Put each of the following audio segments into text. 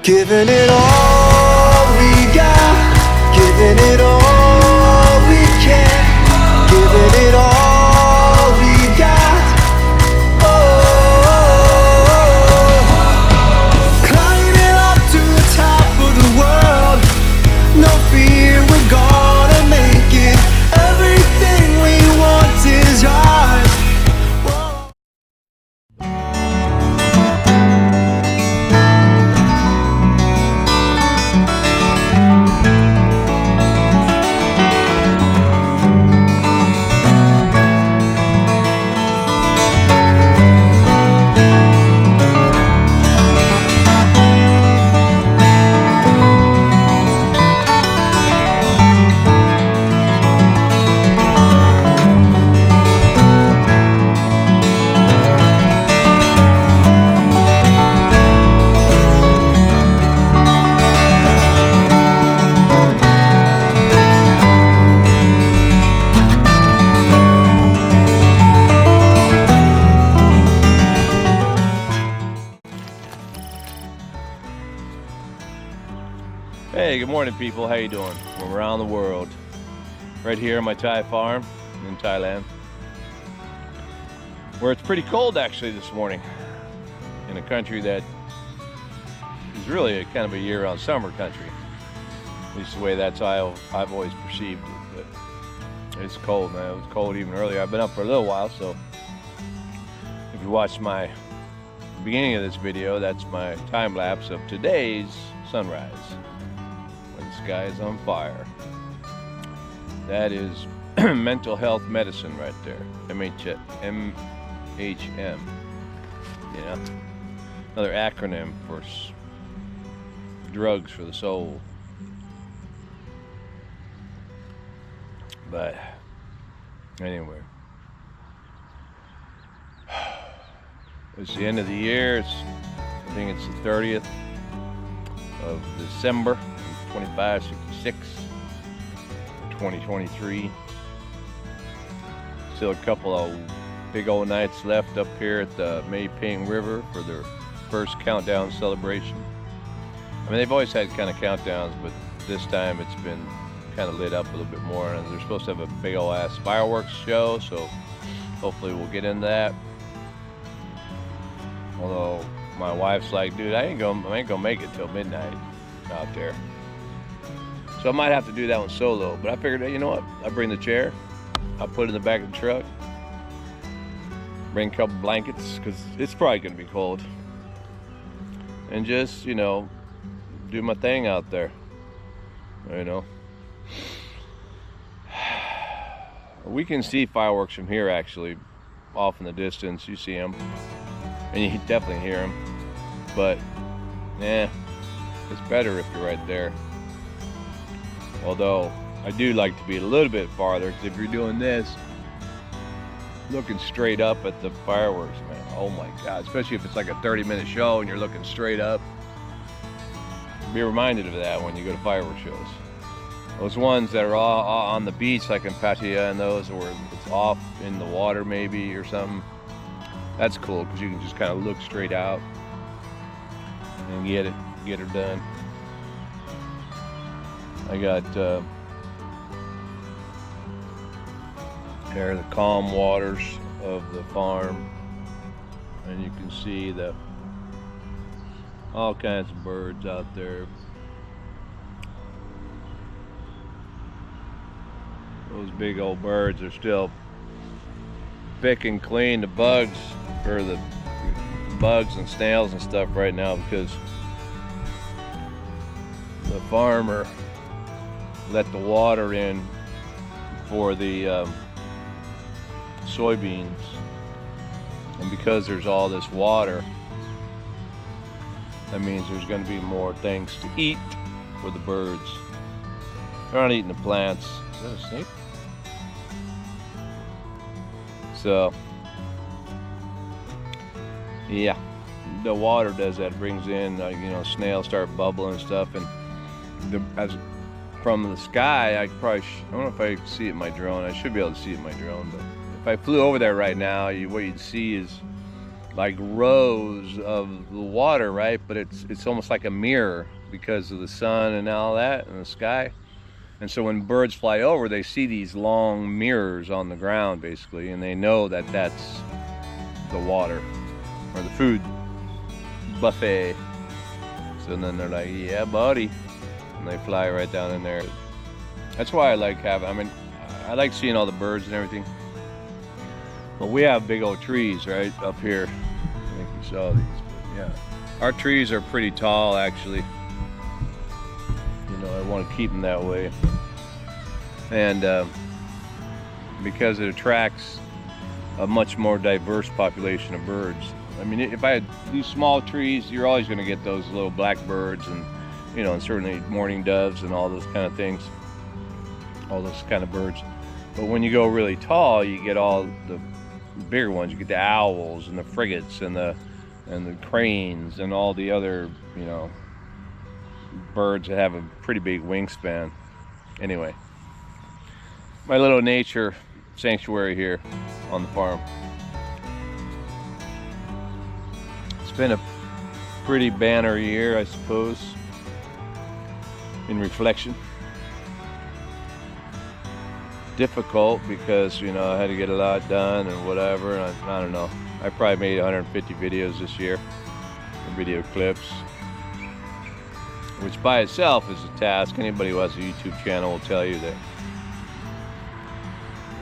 Giving it all we got, giving it all we can, giving it all we got. Oh, climbing up to the top of the world, no fear, we're gonna make it. Everything we want is ours. Whoa. Hey, good morning people, how you doing? From around the world. Right here on my Thai farm in Thailand, where it's pretty cold actually this morning, in a country that is really a kind of a year-round summer country. At least the way that's how I've always perceived it, but it's cold, man. It was cold even earlier. I've been up for a little while, so if you watched my beginning of this video, that's my time lapse of today's sunrise. When the sky is on fire. That is mental health medicine right there. MHM. You know, another acronym for drugs for the soul. But anyway, it's the end of the year. I think it's the 30th of December, 2566, 2023. Still a couple of big old nights left up here at the May Ping River for their first countdown celebration. I mean, they've always had kind of countdowns, but this time it's been kind of lit up a little bit more, and they're supposed to have a big old ass fireworks show, so hopefully we'll get into that. Although my wife's like, dude, I ain't gonna make it till midnight out there. So I might have to do that one solo, but I figured, you know what? I'll bring the chair, I'll put it in the back of the truck, bring a couple blankets, because it's probably gonna be cold, and just, you know, do my thing out there, you know. We can see fireworks from here actually, off in the distance. You see them, and you definitely hear them, but yeah, it's better if you're right there. Although I do like to be a little bit farther, because if you're doing this, looking straight up at the fireworks, man, oh my God, especially if it's like a 30-minute show and you're looking straight up. Be reminded of that when you go to fireworks shows. Those ones that are all on the beach, like in Pattaya, and those where it's off in the water maybe or something, that's cool, because you can just kind of look straight out and get her done. I got there the calm waters of the farm, and you can see all kinds of birds out there. Those big old birds are still picking clean the bugs, or the bugs and snails and stuff right now, because the farmer let the water in for the soybeans, and because there's all this water, that means there's going to be more things to eat for the birds. They're not eating the plants. Is that a snake? So yeah, the water does that. It brings in you know, snails start bubbling and stuff, and from the sky, I don't know if I can see it in my drone. I should be able to see it in my drone, but if I flew over there right now, what you'd see is like rows of the water, right? But it's almost like a mirror because of the sun and all that and the sky. And so when birds fly over, they see these long mirrors on the ground, basically, and they know that that's the water or the food buffet. So then they're like, yeah, buddy, and they fly right down in there. That's why I like having, I mean, I like seeing all the birds and everything. But we have big old trees right up here. I think you saw these, but yeah. Our trees are pretty tall, actually. You know, I want to keep them that way. And because it attracts a much more diverse population of birds. I mean, if I had these small trees, you're always going to get those little blackbirds and, you know, and certainly mourning doves and all those kind of things, all those kind of birds. But when you go really tall, you get all the bigger ones. You get the owls and the frigates and the cranes and all the other, you know, birds that have a pretty big wingspan. Anyway, my little nature sanctuary here on the farm. It's been a pretty banner year, I suppose, in reflection. Difficult because, you know, I had to get a lot done and whatever, and I don't know. I probably made 150 videos this year, video clips, which by itself is a task. Anybody who has a YouTube channel will tell you that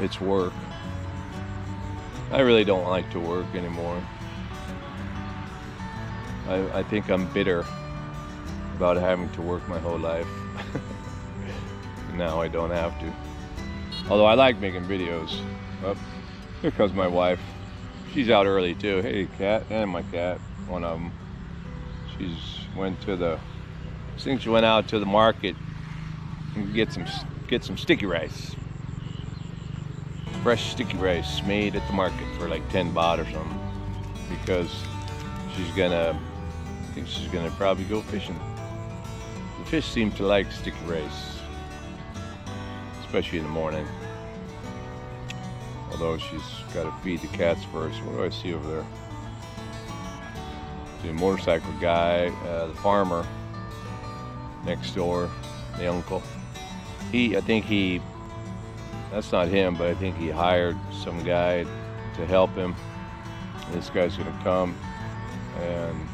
it's work. I really don't like to work anymore. I think I'm bitter about having to work my whole life. Now I don't have to. Although I like making videos. Oh, here comes my wife. She's out early too. Hey, cat, and my cat, one of them. She went out to the market and get some sticky rice. Fresh sticky rice made at the market for like 10 baht or something. Because I think she's gonna probably go fishing. The fish seem to like sticky rice, especially in the morning. Although she's got to feed the cats first. What do I see over there? See a motorcycle guy, the farmer next door, the uncle. That's not him, but I think he hired some guy to help him. This guy's gonna come and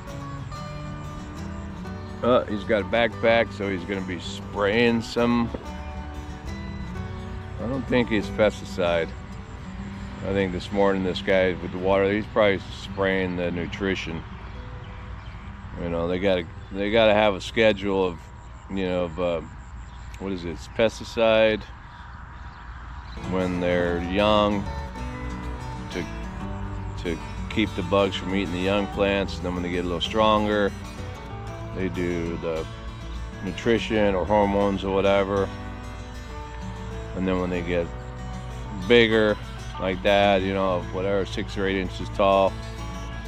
he's got a backpack, so he's gonna be spraying some, I don't think it's pesticide. I think this morning this guy with the water, he's probably spraying the nutrition. You know, they gotta have a schedule of, you know, of what is it? It's pesticide when they're young to keep the bugs from eating the young plants, and then when they get a little stronger, they do the nutrition or hormones or whatever. And then when they get bigger like that, you know, whatever, 6 or 8 inches tall,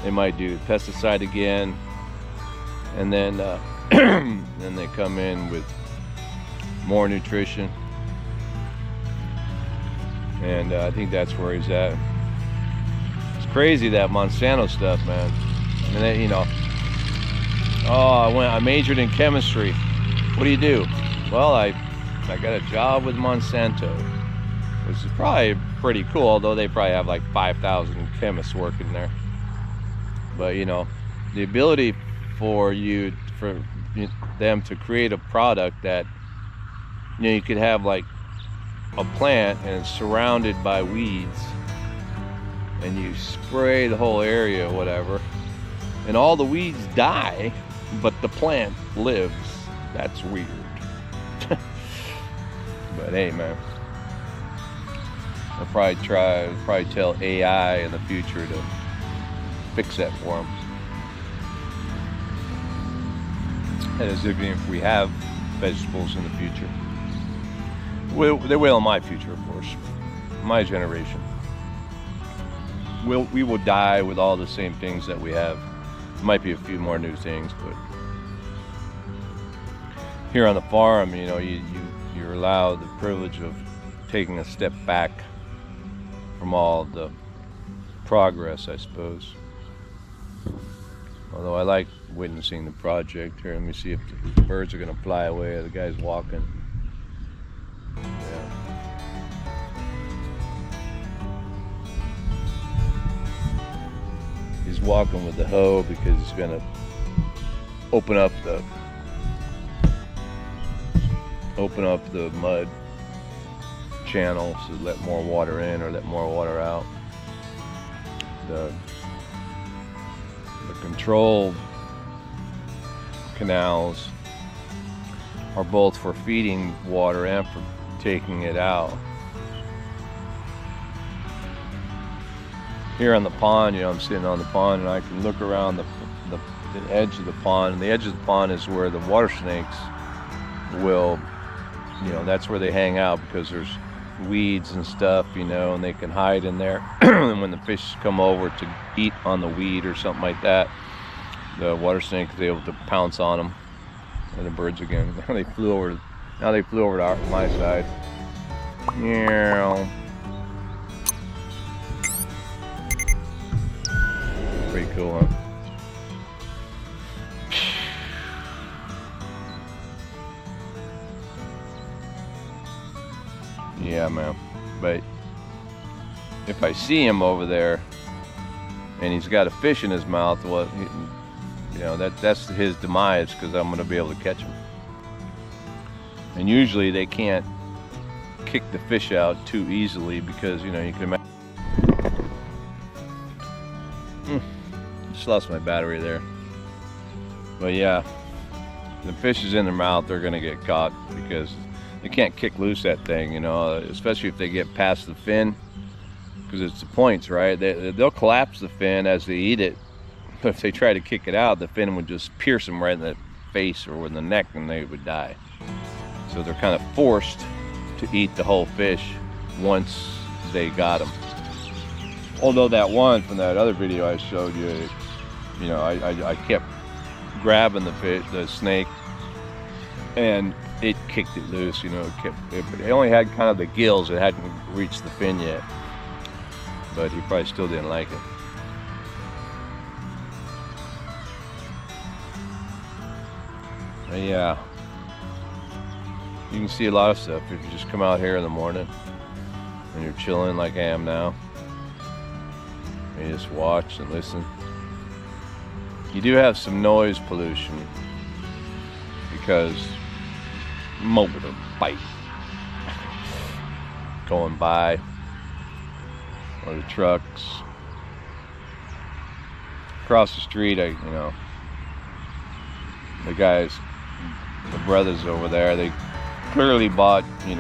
they might do pesticide again, and then then they come in with more nutrition. And I think that's where he's at. It's crazy, that Monsanto stuff, man. I mean, you know, I majored in chemistry. What do you do? Well, I got a job with Monsanto, which is probably pretty cool, although they probably have like 5,000 chemists working there. But, you know, the ability for them to create a product that, you know, you could have like a plant and it's surrounded by weeds, and you spray the whole area or whatever, and all the weeds die, but the plant lives. That's weird. But hey, man, I'll probably tell AI in the future to fix that for them. That is, even if we have vegetables in the future. They will in my future, of course. My generation. We will die with all the same things that we have. Might be a few more new things, but here on the farm, you know, you're allowed the privilege of taking a step back from all the progress, I suppose. Although I like witnessing the project. Here, let me see if the birds are gonna fly away. The guy's walking. Yeah. He's walking with the hoe because he's gonna open up the mud channel to let more water in or let more water out. The control canals are both for feeding water and for taking it out. Here on the pond, I'm sitting on the pond and I can look around the edge of the pond, and the edge of the pond is where the water snakes will, that's where they hang out because there's weeds and stuff, and they can hide in there. And when the fish come over to eat on the weed or something like that, the water snake is able to pounce on them. And the birds again, now they flew over to my side. Yeah. Pretty cool, huh? Yeah, man. But if I see him over there and he's got a fish in his mouth, well, that's his demise, because I'm going to be able to catch him. And usually they can't kick the fish out too easily because, you can imagine. Just lost my battery there. But yeah, the fish is in their mouth, they're going to get caught because they can't kick loose that thing, especially if they get past the fin, because it's the points, right? They'll collapse the fin as they eat it, but if they try to kick it out, the fin would just pierce them right in the face or in the neck and they would die. So they're kind of forced to eat the whole fish once they got them. Although that one from that other video I showed you, I kept grabbing the snake, and it kicked it loose. It only had kind of the gills. It hadn't reached the fin yet, but he probably still didn't like it. But yeah, you can see a lot of stuff if you just come out here in the morning and you're chilling like I am now. And you just watch and listen. You do have some noise pollution because motorbike going by, or the trucks across the street. The guys, the brothers over there, they clearly bought, he's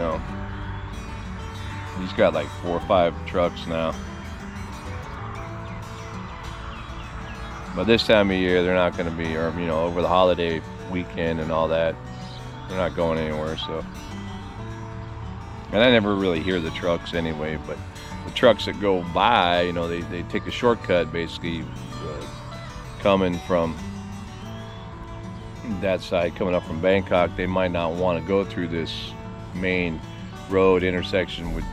got like 4 or 5 trucks now. But this time of year, they're not going to be, or over the holiday weekend and all that, they're not going anywhere. So, and I never really hear the trucks anyway. But the trucks that go by, they take a shortcut basically, coming from that side, coming up from Bangkok. They might not want to go through this main road intersection with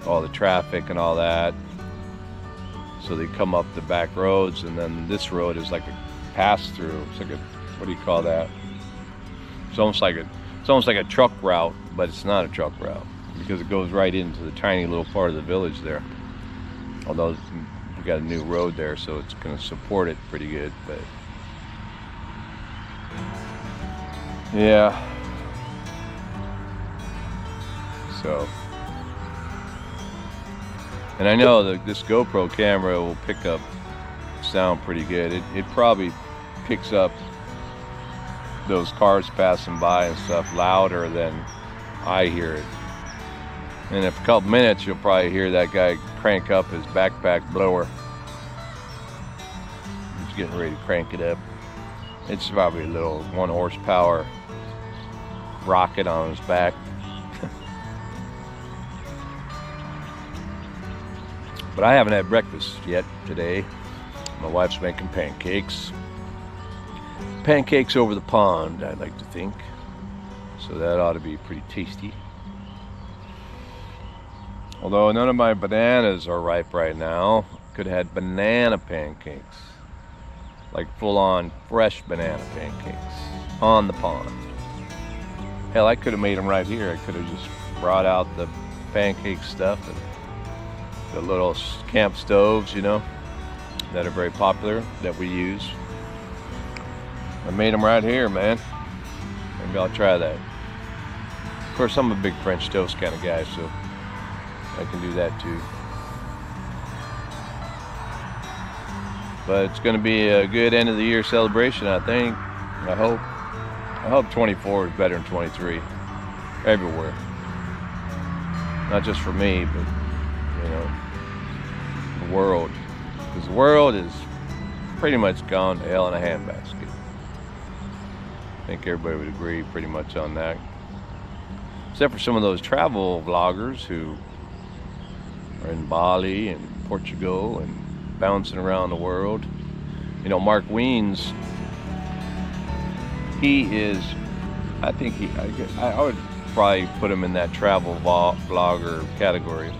all the traffic and all that. So they come up the back roads, and then this road is like a pass-through. It's like a, what do you call that? It's almost like a truck route, but it's not a truck route because it goes right into the tiny little part of the village there. Although we got a new road there, so it's going to support it pretty good. But yeah, so. And I know that this GoPro camera will pick up sound pretty good. It probably picks up those cars passing by and stuff louder than I hear it. And in a couple minutes, you'll probably hear that guy crank up his backpack blower. He's getting ready to crank it up. It's probably a little 1 horsepower rocket on his back. But I haven't had breakfast yet today. My wife's making pancakes. Pancakes over the pond, I'd like to think. So that ought to be pretty tasty. Although none of my bananas are ripe right now. Could have had banana pancakes. like full-on fresh banana pancakes on the pond. Hell, I could have made them right here. I could have just brought out the pancake stuff and the little camp stoves, you know, that are very popular that we use. I made them right here, man. Maybe I'll try that. Of course, I'm a big French toast kind of guy, so I can do that too. But it's going to be a good end of the year celebration, I think. I hope 24 is better than 23 everywhere. Not just for me, but you know, the world. Because the world is pretty much gone to hell in a handbasket. I think everybody would agree pretty much on that. Except for some of those travel vloggers who are in Bali and Portugal and bouncing around the world. You know, Mark Wiens, he is, I think I would probably put him in that travel vlogger category.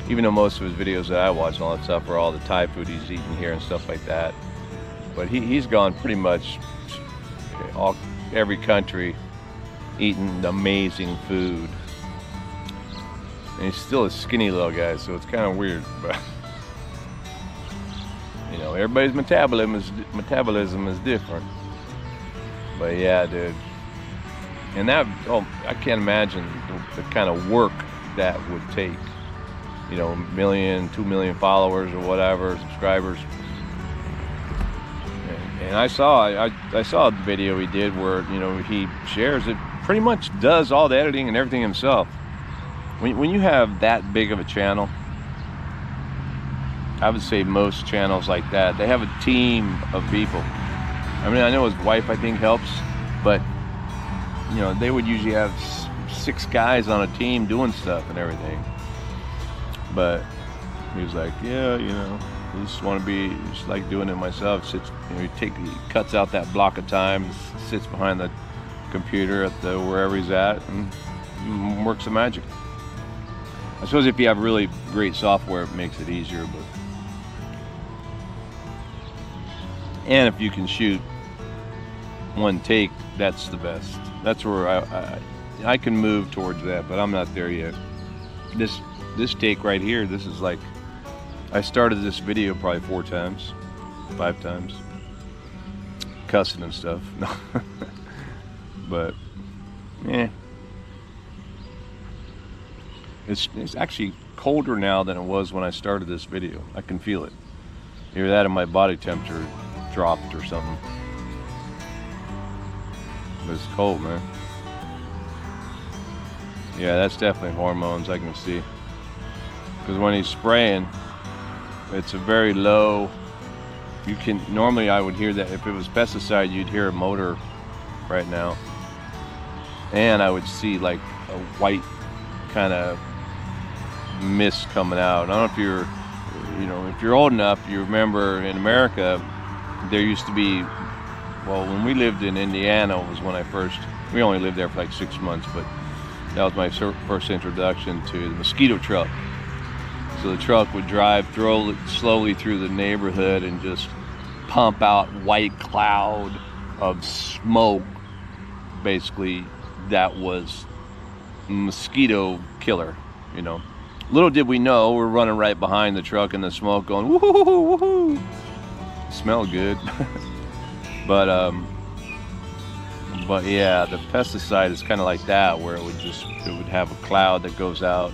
Even though most of his videos that I watch and all that stuff are all the Thai food he's eating here and stuff like that. But he's gone pretty much every country eating amazing food. And he's still a skinny little guy, so it's kind of weird. But you know, everybody's metabolism is different. But yeah, dude. And that, I can't imagine the kind of work that would take. You know, 1 million, 2 million followers or whatever, subscribers. And I saw a video he did where, you know, he shares it, pretty much does all the editing and everything himself. When you have that big of a channel, I would say most channels like that, they have a team of people. I mean, I know his wife, I think, helps, but you know, they would usually have 6 guys on a team doing stuff and everything. But he was like, yeah, you know, I just want to be just like doing it myself. Sits, you know, he cuts out that block of time, sits behind the computer at the wherever he's at, and works the magic. I suppose if you have really great software, it makes it easier. But and if you can shoot one take, that's the best. That's where I can move towards that, but I'm not there yet. This take right here, this is like, I started this video probably 4 times, 5 times, cussing and stuff. But yeah, it's actually colder now than it was when I started this video. I can feel it. Either that or my body temperature dropped or something. But it's cold, man. Yeah, that's definitely hormones, I can see. Because when he's spraying, it's a very low, you can, normally I would hear that if it was pesticide, you'd hear a motor right now. And I would see like a white kind of mist coming out. I don't know if you're, you know, if you're old enough, you remember in America, there used to be, well, when we lived in Indiana was when we only lived there for like 6 months, but that was my first introduction to the mosquito truck. So the truck would drive slowly through the neighborhood and just pump out white cloud of smoke. Basically, that was mosquito killer, you know. Little did we know, we're running right behind the truck in the smoke going, woohoo, woohoo. Smelled good. But yeah, the pesticide is kind of like that, where it would have a cloud that goes out.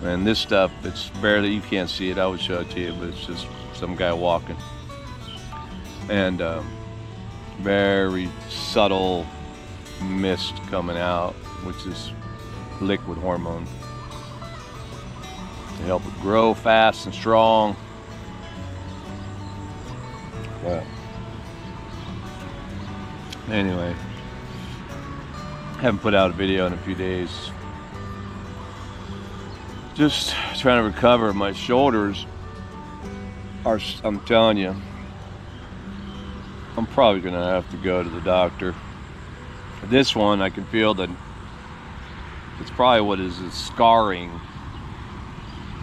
And this stuff, it's barely, you can't see it, I would show it to you, but it's just some guy walking. And very subtle mist coming out, which is liquid hormone to help it grow fast and strong. But anyway, haven't put out a video in a few days. Just trying to recover. My shoulders are, I'm telling you, I'm probably gonna have to go to the doctor. This one, I can feel that it's probably what is a scarring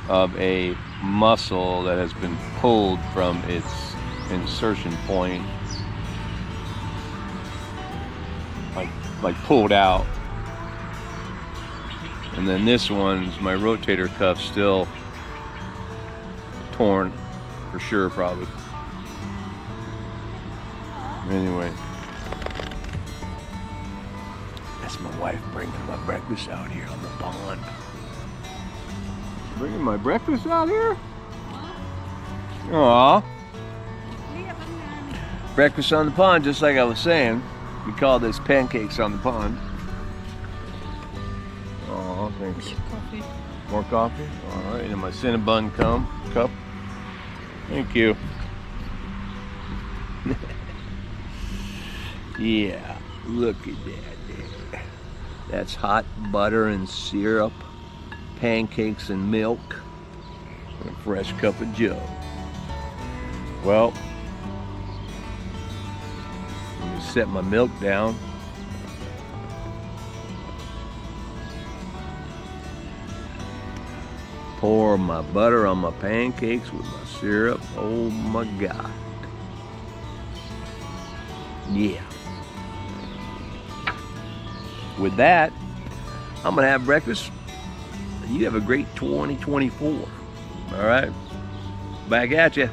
of a muscle that has been pulled from its insertion point like pulled out, and then this one's my rotator cuff still torn for sure, probably. Anyway, that's my wife bringing my breakfast out here on the pond. Bringing my breakfast out here? Aw. Breakfast on the pond, just like I was saying. We call this pancakes on the pond. Oh, thanks. Coffee. More coffee? All right, and my Cinnabon cup. Thank you. Yeah, look at that there. That's hot butter and syrup, pancakes and milk, and a fresh cup of joe. Well, let me set my milk down. Pour my butter on my pancakes with my syrup. Oh my God. Yeah. With that, I'm gonna have breakfast. You have a great 2024. All right. Back at you.